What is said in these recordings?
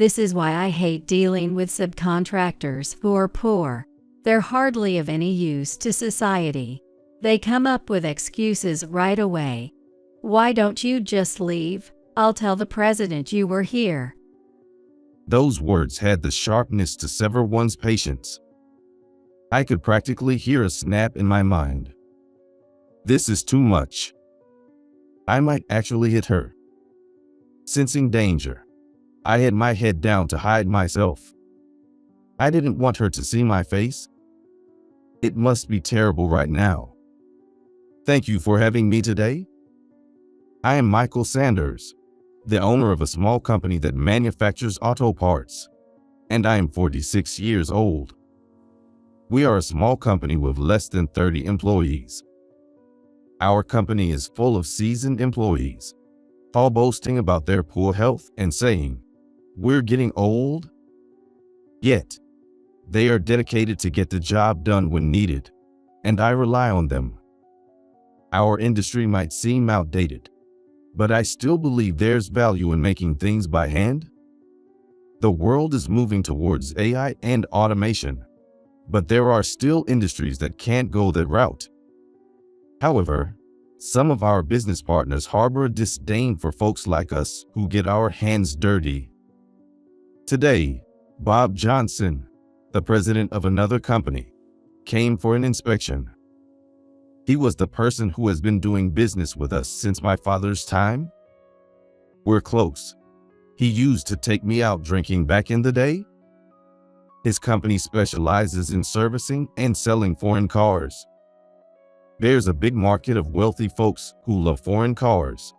This is why I hate dealing with subcontractors who are poor. They're hardly of any use to society. They come up with excuses right away. Why don't you just leave? I'll tell the president you were here. Those words had the sharpness to sever one's patience. I could practically hear a snap in my mind. This is too much. I might actually hit her. Sensing danger, I had my head down to hide myself. I didn't want her to see my face. It must be terrible right now. Thank you for having me today. I am Michael Sanders, the owner of a small company that manufactures auto parts, and I am 46 years old. We are a small company with less than 30 employees. Our company is full of seasoned employees, all boasting about their poor health and saying, "We're getting old." Yet, they are dedicated to get the job done when needed, and I rely on them. Our industry might seem outdated, but I still believe there's value in making things by hand. The world is moving towards AI and automation, but there are still industries that can't go that route. However, some of our business partners harbor a disdain for folks like us who get our hands dirty. Today, Bob Johnson, the president of another company, came for an inspection. He was the person who has been doing business with us since my father's time. We're close. He used to take me out drinking back in the day. His company specializes in servicing and selling foreign cars. There's a big market of wealthy folks who love foreign cars,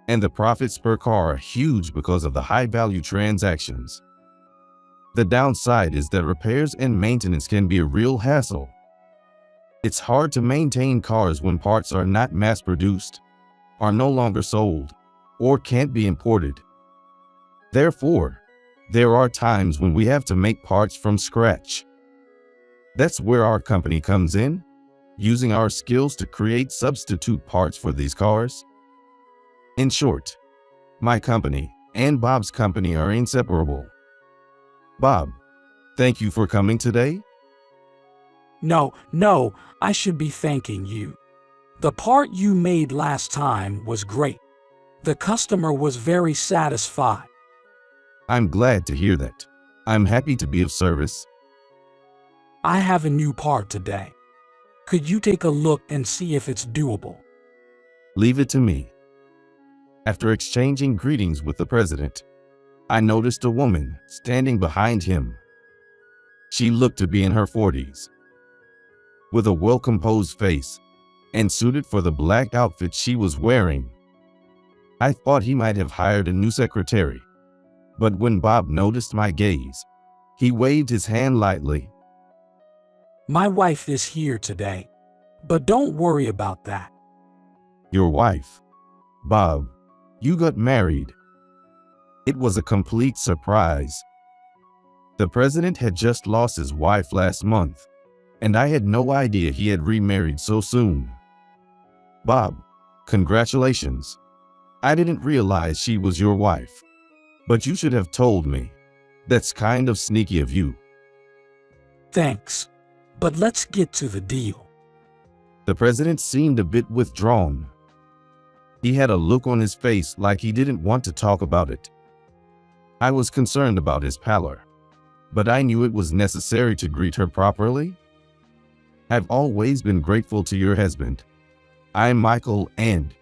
and the profits per car are huge because of the high-value transactions. The downside is that repairs and maintenance can be a real hassle. It's hard to maintain cars when parts are not mass-produced, are no longer sold, or can't be imported. Therefore, there are times when we have to make parts from scratch. That's where our company comes in, using our skills to create substitute parts for these cars. In short, my company and Bob's company are inseparable. Bob, thank you for coming today. No, I should be thanking you. The part you made last time was great. The customer was very satisfied. I'm glad to hear that. I'm happy to be of service. I have a new part today. Could you take a look and see if it's doable? Leave it to me. After exchanging greetings with the president, I noticed a woman standing behind him. She looked to be in her 40s. With a well-composed face and suited for the black outfit she was wearing. I thought he might have hired a new secretary, but when Bob noticed my gaze, he waved his hand lightly. My wife is here today, but don't worry about that. Your wife? Bob, you got married. It was a complete surprise. The president had just lost his wife last month, and I had no idea he had remarried so soon. Bob, congratulations. I didn't realize she was your wife, but you should have told me. That's kind of sneaky of you. Thanks, but let's get to the deal. The president seemed a bit withdrawn. He had a look on his face like he didn't want to talk about it. I was concerned about his pallor, but I knew it was necessary to greet her properly. I've always been grateful to your husband. I'm Michael, and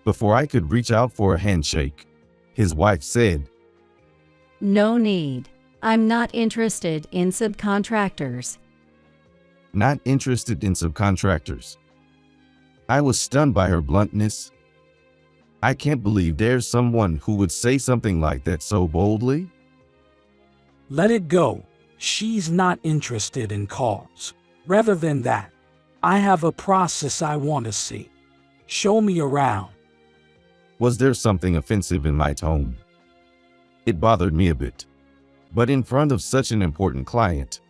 before I could reach out for a handshake, his wife said, No need. I'm not interested in subcontractors. Not interested in subcontractors. I was stunned by her bluntness. I can't believe there's someone who would say something like that so boldly. Let it go. She's not interested in cars. Rather than that, I have a process I want to see. Show me around. Was there something offensive in my tone? It bothered me a bit, but in front of such an important client,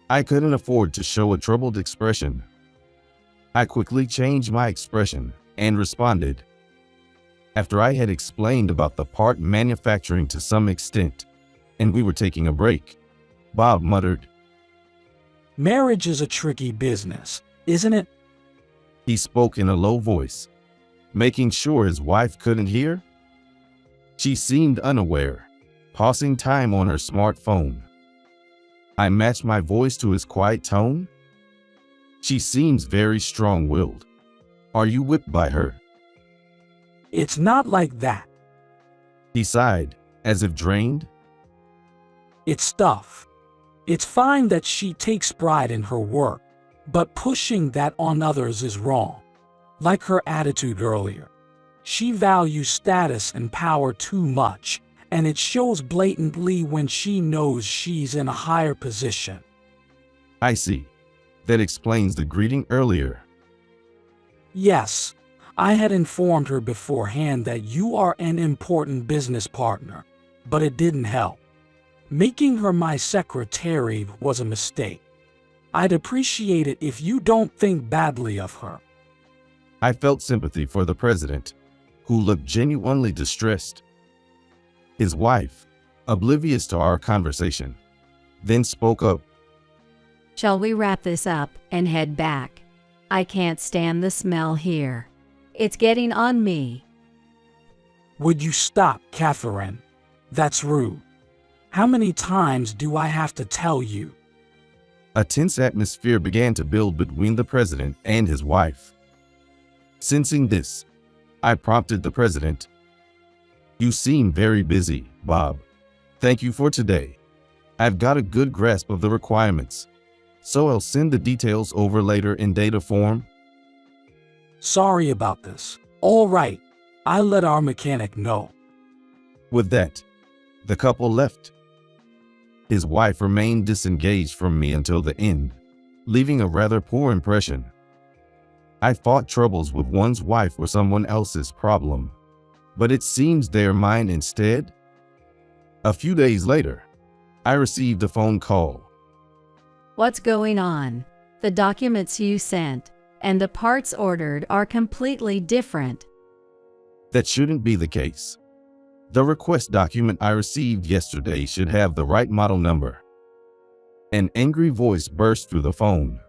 I couldn't afford to show a troubled expression. I quickly changed my expression and responded. After I had explained about the part manufacturing to some extent, and we were taking a break. Bob muttered. Marriage is a tricky business, isn't it? He spoke in a low voice, making sure his wife couldn't hear. She seemed unaware, pausing time on her smartphone. I matched my voice to his quiet tone. She seems very strong-willed. Are you whipped by her? It's not like that. He sighed, as if drained. It's tough. It's fine that she takes pride in her work, but pushing that on others is wrong. Like her attitude earlier. She values status and power too much, and it shows blatantly when she knows she's in a higher position. I see. That explains the greeting earlier. Yes, I had informed her beforehand that you are an important business partner, but it didn't help. Making her my secretary was a mistake. I'd appreciate it if you don't think badly of her. I felt sympathy for the president, who looked genuinely distressed. His wife, oblivious to our conversation, then spoke up. Shall we wrap this up and head back? I can't stand the smell here. It's getting on me. Would you stop, Catherine? That's rude. How many times do I have to tell you? A tense atmosphere began to build between the president and his wife. Sensing this, I prompted the president. You seem very busy, Bob. Thank you for today. I've got a good grasp of the requirements, so I'll send the details over later in data form. Sorry about this. All right, I'll let our mechanic know. With that, the couple left. His wife remained disengaged from me until the end, leaving a rather poor impression. I thought troubles with one's wife were someone else's problem, but it seems they're mine instead. A few days later, I received a phone call. What's going on? The documents you sent and the parts ordered are completely different. That shouldn't be the case. The request document I received yesterday should have the right model number. An angry voice burst through the phone.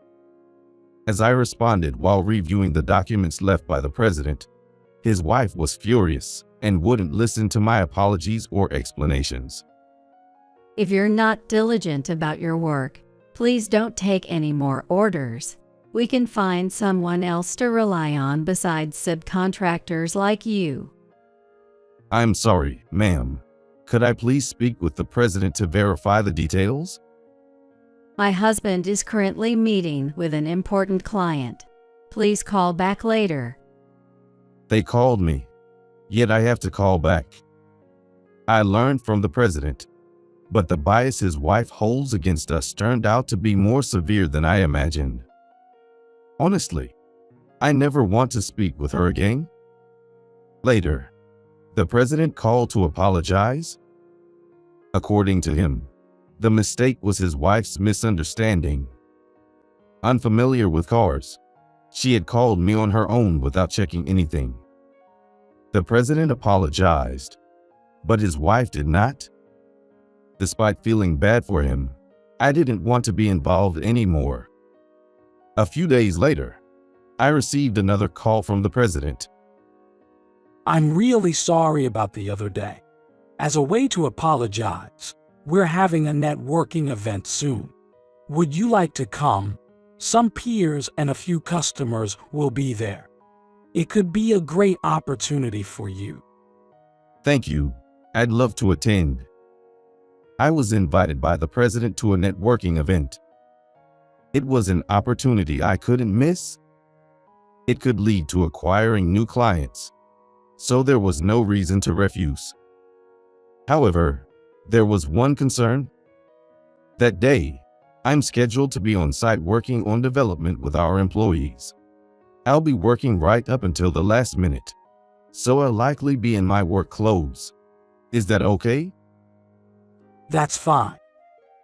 As I responded while reviewing the documents left by the president, his wife was furious and wouldn't listen to my apologies or explanations. If you're not diligent about your work, please don't take any more orders. We can find someone else to rely on besides subcontractors like you. I'm sorry, ma'am. Could I please speak with the president to verify the details? My husband is currently meeting with an important client. Please call back later. They called me, yet I have to call back. I learned from the president, but the bias his wife holds against us turned out to be more severe than I imagined. Honestly, I never want to speak with her again. Later, the president called to apologize. According to him, the mistake was his wife's misunderstanding. Unfamiliar with cars, she had called me on her own without checking anything. The president apologized, but his wife did not. Despite feeling bad for him, I didn't want to be involved anymore. A few days later, I received another call from the president. I'm really sorry about the other day. As a way to apologize, we're having a networking event soon. Would you like to come? Some peers and a few customers will be there. It could be a great opportunity for you. Thank you. I'd love to attend. I was invited by the president to a networking event. It was an opportunity I couldn't miss. It could lead to acquiring new clients, so there was no reason to refuse. However, there was one concern. That day, I'm scheduled to be on site working on development with our employees. I'll be working right up until the last minute, so I'll likely be in my work clothes. Is that okay? That's fine.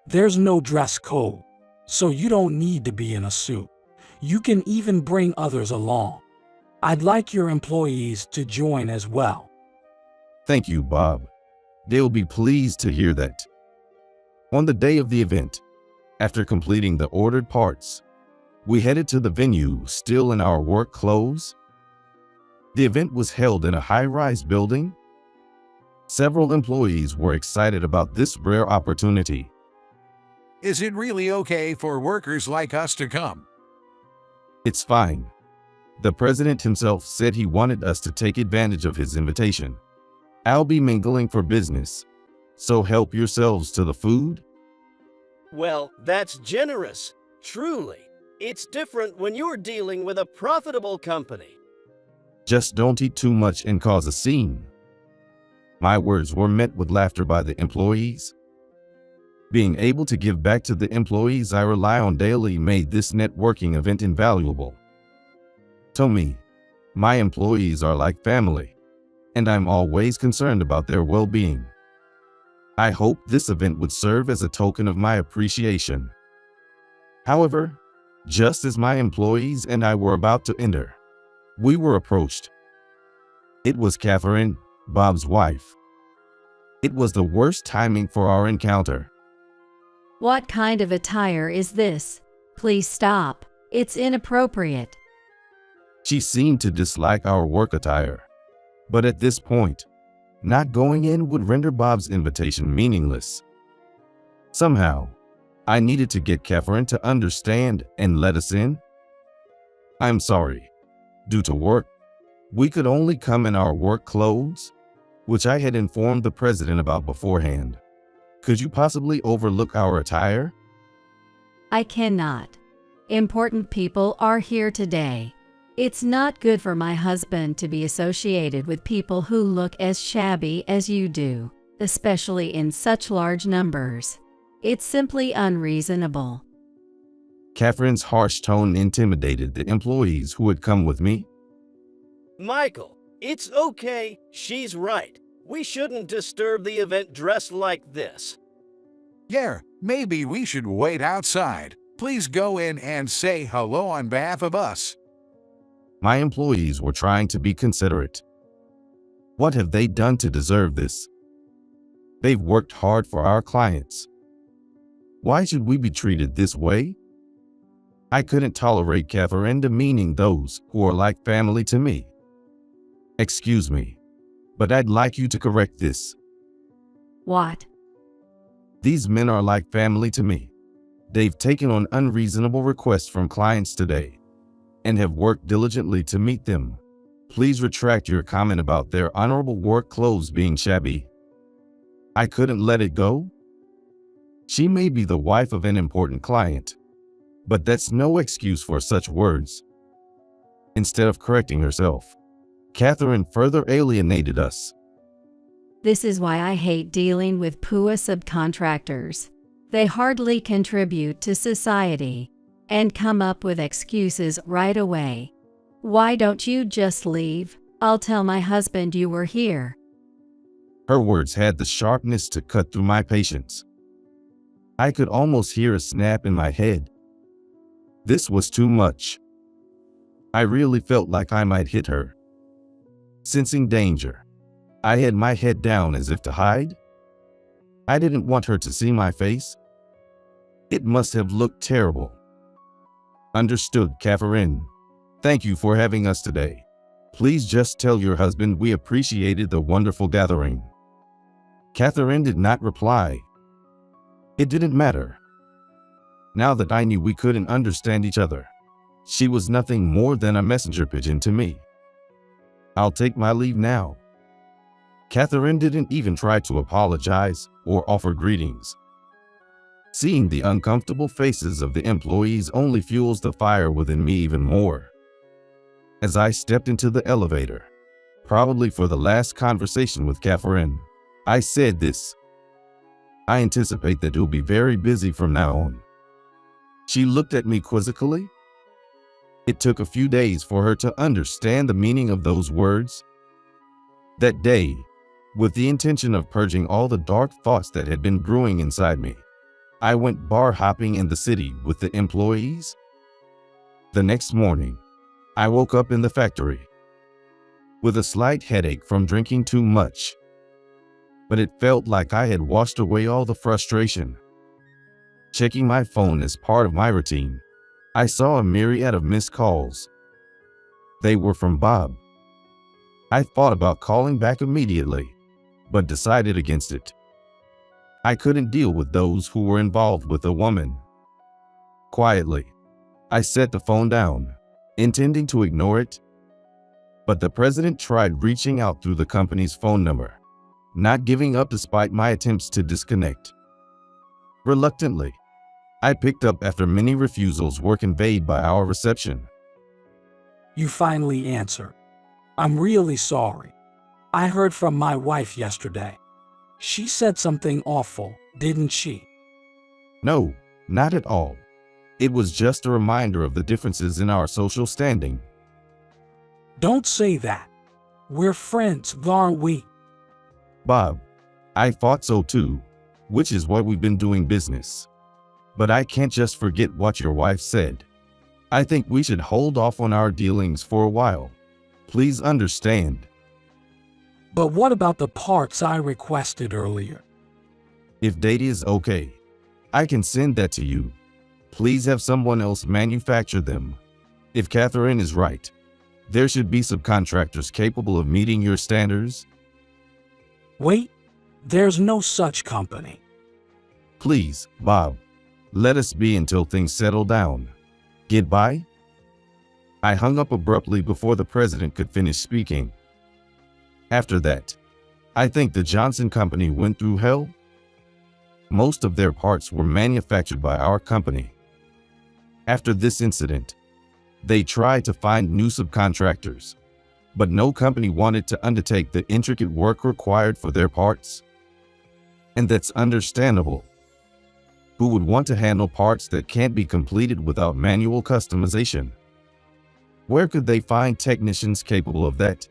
There's no dress code, so you don't need to be in a suit. You can even bring others along. I'd like your employees to join as well. Thank you, Bob. They'll be pleased to hear that. On the day of the event, after completing the ordered parts, we headed to the venue still in our work clothes. The event was held in a high-rise building. Several employees were excited about this rare opportunity. Is it really okay for workers like us to come? It's fine. The president himself said he wanted us to take advantage of his invitation. I'll be mingling for business, so help yourselves to the food. Well, that's generous. Truly. It's different when you're dealing with a profitable company. Just don't eat too much and cause a scene. My words were met with laughter by the employees. Being able to give back to the employees I rely on daily made this networking event invaluable. To me, my employees are like family, and I'm always concerned about their well-being. I hope this event would serve as a token of my appreciation. However, just as my employees and I were about to enter, we were approached. It was Catherine, Bob's wife. It was the worst timing for our encounter. What kind of attire is this? Please stop. It's inappropriate. She seemed to dislike our work attire, but at this point, not going in would render Bob's invitation meaningless. Somehow, I needed to get Catherine to understand and let us in. I'm sorry. Due to work, we could only come in our work clothes, which I had informed the president about beforehand. Could you possibly overlook our attire? I cannot. Important people are here today. It's not good for my husband to be associated with people who look as shabby as you do, especially in such large numbers. It's simply unreasonable. Catherine's harsh tone intimidated the employees who had come with me. Michael, it's okay. She's right. We shouldn't disturb the event dressed like this. Yeah, maybe we should wait outside. Please go in and say hello on behalf of us. My employees were trying to be considerate. What have they done to deserve this? They've worked hard for our clients. Why should we be treated this way? I couldn't tolerate Catherine demeaning those who are like family to me. Excuse me, but I'd like you to correct this. What? These men are like family to me. They've taken on unreasonable requests from clients today and have worked diligently to meet them. Please retract your comment about their honorable work clothes being shabby. I couldn't let it go. She may be the wife of an important client, but that's no excuse for such words. Instead of correcting herself, Catherine further alienated us. This is why I hate dealing with poor subcontractors. They hardly contribute to society and come up with excuses right away. Why don't you just leave? I'll tell my husband you were here. Her words had the sharpness to cut through my patience. I could almost hear a snap in my head. This was too much. I really felt like I might hit her. Sensing danger, I had my head down as if to hide. I didn't want her to see my face. It must have looked terrible. Understood, Catherine. Thank you for having us today. Please just tell your husband we appreciated the wonderful gathering. Catherine did not reply. It didn't matter. Now that I knew we couldn't understand each other, she was nothing more than a messenger pigeon to me. I'll take my leave now. Catherine didn't even try to apologize or offer greetings. Seeing the uncomfortable faces of the employees only fuels the fire within me even more. As I stepped into the elevator, probably for the last conversation with Catherine, I said this: I anticipate that you'll be very busy from now on. She looked at me quizzically. It took a few days for her to understand the meaning of those words. That day, with the intention of purging all the dark thoughts that had been brewing inside me, I went bar hopping in the city with the employees. The next morning, I woke up in the factory with a slight headache from drinking too much, but it felt like I had washed away all the frustration Checking my phone as part of my routine, I saw a myriad of missed calls. They were from Bob. I thought about calling back immediately, but decided against it. I couldn't deal with those who were involved with a woman. Quietly, I set the phone down, intending to ignore it. But the president tried reaching out through the company's phone number, not giving up despite my attempts to disconnect. Reluctantly, I picked up after many refusals were conveyed by our reception. You finally answered. I'm really sorry. I heard from my wife yesterday. She said something awful, didn't she? No, not at all. It was just a reminder of the differences in our social standing. Don't say that. We're friends, aren't we? Bob, I thought so too, which is why we've been doing business. But I can't just forget what your wife said. I think we should hold off on our dealings for a while. Please understand. But what about the parts I requested earlier? If data is okay, I can send that to you. Please have someone else manufacture them. If Catherine is right, there should be subcontractors capable of meeting your standards. Wait, there's no such company. Please, Bob, let us be until things settle down. Goodbye. I hung up abruptly before the president could finish speaking. After that, I think the Johnson Company went through hell. Most of their parts were manufactured by our company. After this incident, they tried to find new subcontractors, but no company wanted to undertake the intricate work required for their parts. And that's understandable. Who would want to handle parts that can't be completed without manual customization? Where could they find technicians capable of that?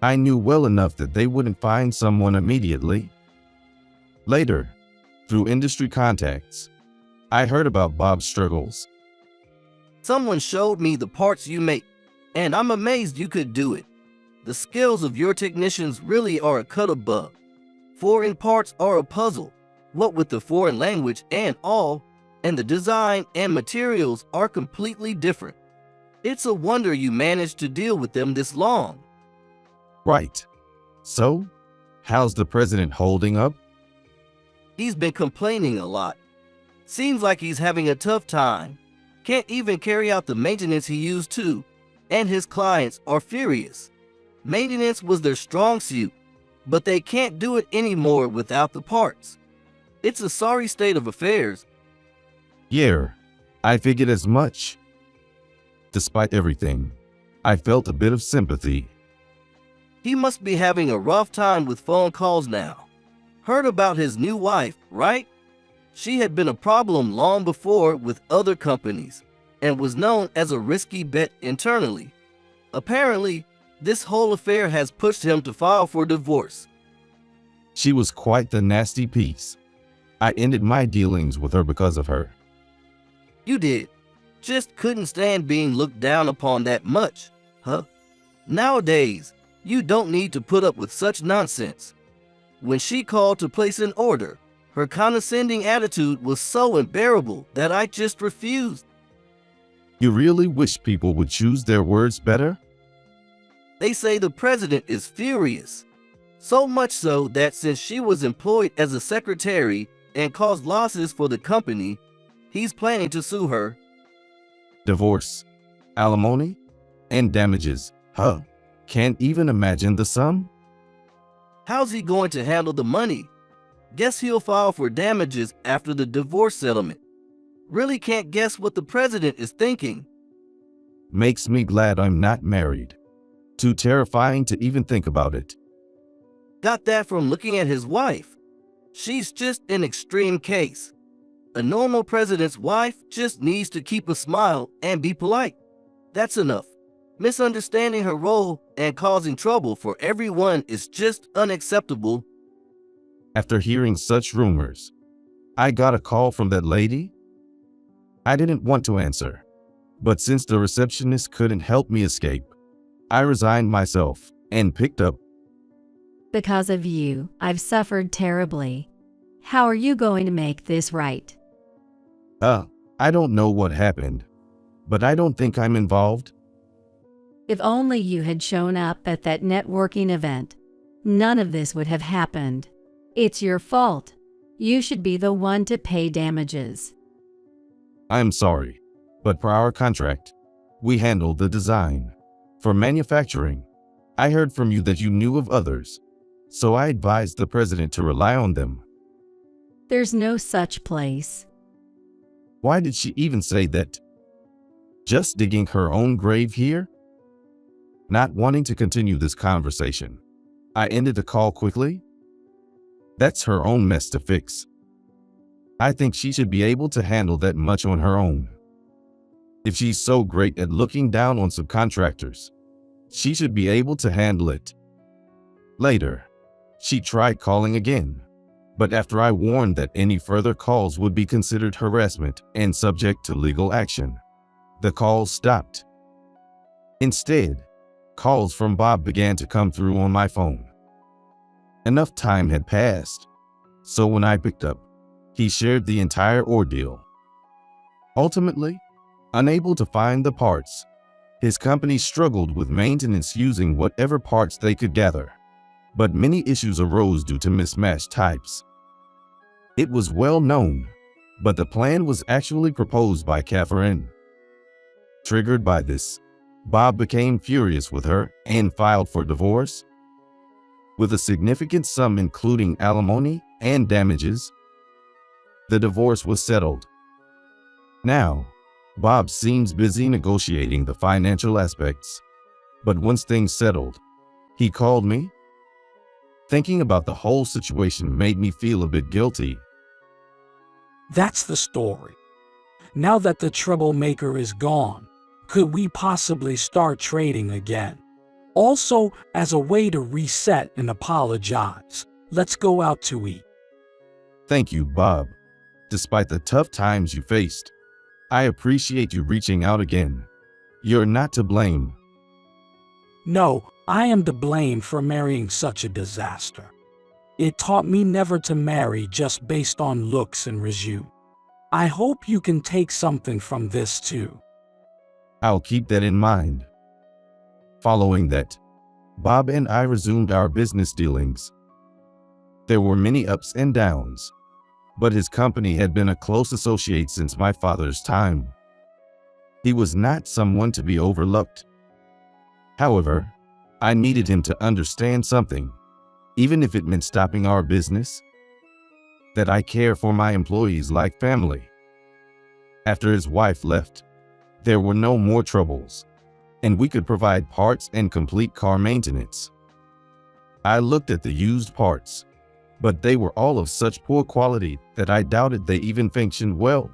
I knew well enough that they wouldn't find someone immediately. Later, through industry contacts, I heard about Bob's struggles. Someone showed me the parts you make, and I'm amazed you could do it. The skills of your technicians really are a cut above. Foreign parts are a puzzle, what with the foreign language and all, and the design and materials are completely different. It's a wonder you managed to deal with them this long. Right. So, how's the president holding up? He's been complaining a lot. Seems like he's having a tough time. Can't even carry out the maintenance he used to, and his clients are furious. Maintenance was their strong suit, but they can't do it anymore without the parts. It's a sorry state of affairs. Yeah, I figured as much. Despite everything, I felt a bit of sympathy. He must be having a rough time with phone calls now. Heard about his new wife, right? She had been a problem long before with other companies and was known as a risky bet internally. Apparently, this whole affair has pushed him to file for divorce. She was quite the nasty piece. I ended my dealings with her because of her. You did. Just couldn't stand being looked down upon that much, huh? Nowadays, you don't need to put up with such nonsense. When she called to place an order, her condescending attitude was so unbearable that I just refused. You really wish people would choose their words better? They say the president is furious. So much so that since she was employed as a secretary and caused losses for the company, he's planning to sue her. Divorce, alimony, and damages, huh? Can't even imagine the sum? How's he going to handle the money? Guess he'll file for damages after the divorce settlement. Really can't guess what the president is thinking. Makes me glad I'm not married. Too terrifying to even think about it. Got that from looking at his wife. She's just an extreme case. A normal president's wife just needs to keep a smile and be polite. That's enough. Misunderstanding her role and causing trouble for everyone is just unacceptable. After hearing such rumors, I got a call from that lady. I didn't want to answer, but since the receptionist couldn't help me escape, I resigned myself and picked up. Because of you, I've suffered terribly. How are you going to make this right? I don't know what happened, but I don't think I'm involved. If only you had shown up at that networking event, none of this would have happened. It's your fault. You should be the one to pay damages. I'm sorry, but per our contract, we handle the design. For manufacturing, I heard from you that you knew of others, so I advised the president to rely on them. There's no such place. Why did she even say that? Just digging her own grave here? Not wanting to continue this conversation, I ended the call quickly. That's her own mess to fix. I think she should be able to handle that much on her own. If she's so great at looking down on subcontractors, she should be able to handle it. Later, she tried calling again, but after I warned that any further calls would be considered harassment and subject to legal action, the calls stopped. Instead, calls from Bob began to come through on my phone. Enough time had passed, so when I picked up, he shared the entire ordeal. Ultimately, unable to find the parts, his company struggled with maintenance using whatever parts they could gather, but many issues arose due to mismatched types. It was well known, but the plan was actually proposed by Catherine. Triggered by this, Bob became furious with her and filed for divorce. With a significant sum including alimony and damages, the divorce was settled. Now, Bob seems busy negotiating the financial aspects, but once things settled, he called me. Thinking about the whole situation made me feel a bit guilty. That's the story. Now that the troublemaker is gone, could we possibly start trading again? Also, as a way to reset and apologize, let's go out to eat. Thank you, Bob. Despite the tough times you faced, I appreciate you reaching out again. You're not to blame. No, I am to blame for marrying such a disaster. It taught me never to marry just based on looks and resume. I hope you can take something from this too. I'll keep that in mind. Following that, Bob and I resumed our business dealings. There were many ups and downs, but his company had been a close associate since my father's time. He was not someone to be overlooked. However, I needed him to understand something, even if it meant stopping our business, that I care for my employees like family. After his wife left, there were no more troubles, and we could provide parts and complete car maintenance. I looked at the used parts, but they were all of such poor quality that I doubted they even functioned well.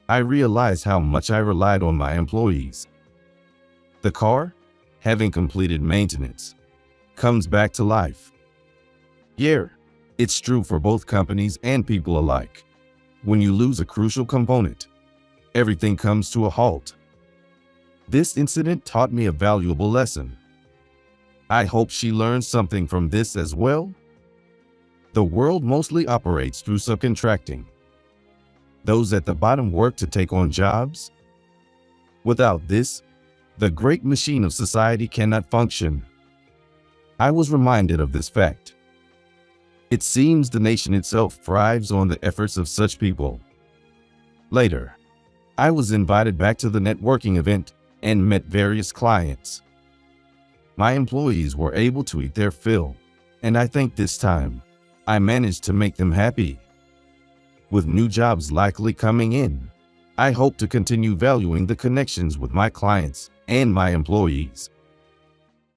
I realized how much I relied on my employees. The car, having completed maintenance, comes back to life. Yeah, it's true for both companies and people alike. When you lose a crucial component, everything comes to a halt. This incident taught me a valuable lesson. I hope she learned something from this as well. The world mostly operates through subcontracting. Those at the bottom work to take on jobs. Without this, the great machine of society cannot function. I was reminded of this fact. It seems the nation itself thrives on the efforts of such people. Later, I was invited back to the networking event and met various clients. My employees were able to eat their fill, and I think this time, I managed to make them happy. With new jobs likely coming in, I hope to continue valuing the connections with my clients and my employees.